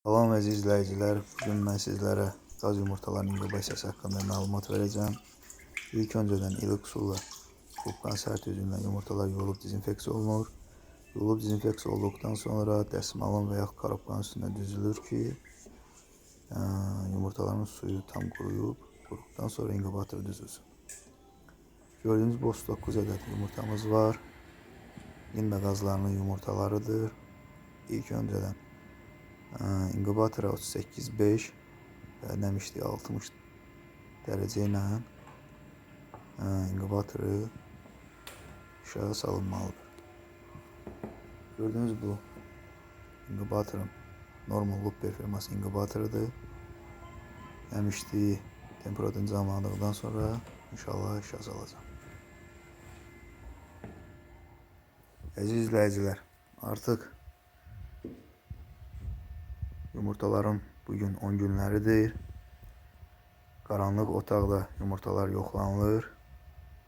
Salam əziz izləyicilər, bugün mən sizlərə qaz yumurtalarının inqubasiyası haqqında məlumat verəcəm. İlk öncədən ilıq sulla kubkan sərt üzündən yumurtalar yuyulub dezinfeksiya olunur. Yuyulub dezinfeksiya olduqdan sonra dəsmalın və yaxud korobkanın üstünə düzülür ki, yumurtaların suyu tam quruyub, quruduqdan sonra inkubator düzülsün. Gördüyünüz bu 9 ədəd yumurtamız var. Linda qazlarının yumurtalarıdır. İlk öncədən inkubatora 38.5 və nəmişlik 60 dərəcə ilə inkubatoru aşağı salınmalıdır. Gördüğünüz bu inkubatorun normal Looper firması inkubatorudur. Nəmişliyi temperaturunu camladıqdan sonra inşallah aşağı salacağım. Əziz izləyicilər, artıq yumurtaların bugün 10 günləridir. Qaranlıq otaqda yumurtalar yoxlanılır.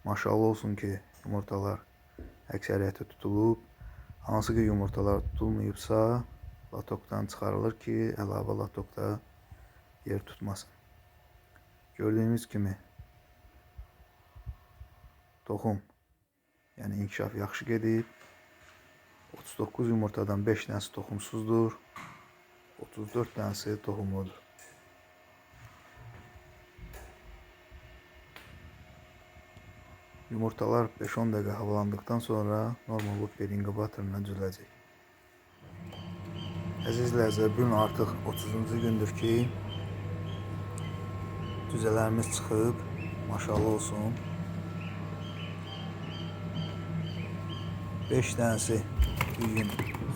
Maşallah olsun ki, yumurtalar əksəriyyəti tutulub. Hansı ki yumurtalar tutulmayıbsa, latokdan çıxarılır ki, əlavə latokda yer tutmasın. Gördüyünüz kimi toxum, yəni inkişaf yaxşı gedib. 39 yumurtadan 5 dənəsi toxumsuzdur. 34 dənəsi toxumludur. Yumurtalar 5-10 dəqiqə havalandıqdan sonra normal Looper inkubatoruna düzüləcək. Əziz izləyicilər, bugün artıq 30-cu gündür ki, düzələrimiz çıxıb. Maşallah olsun. 5 dənəsi bir gün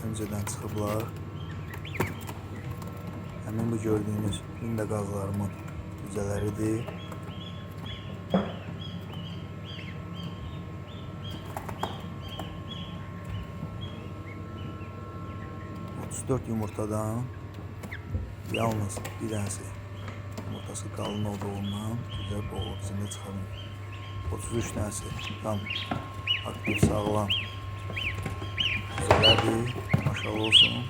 öncədən çıxıblar. Həmin bu gördüyünüz Linda qazlarımın düzələridir. ...34 yumurtadan yalnız bir dənəsi yumurtası qalın olduğundan güzel boğulup içində çıxarılır. 33 dənəsi tam aktif sağlam düzələrdir. Maşallah olsun.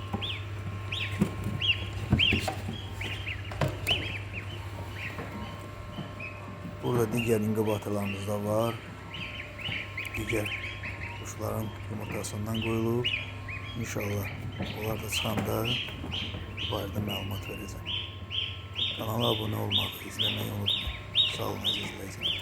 Burada diğer inkubatorlarımız da var. Diğer kuşların yumurtasından koyulup inşallah onlar da çıxanda bu barədə məlumat verəcəm. Kanala abone olmağı, izləməyi unutmayın. Sağ olun əziz izləyicilər.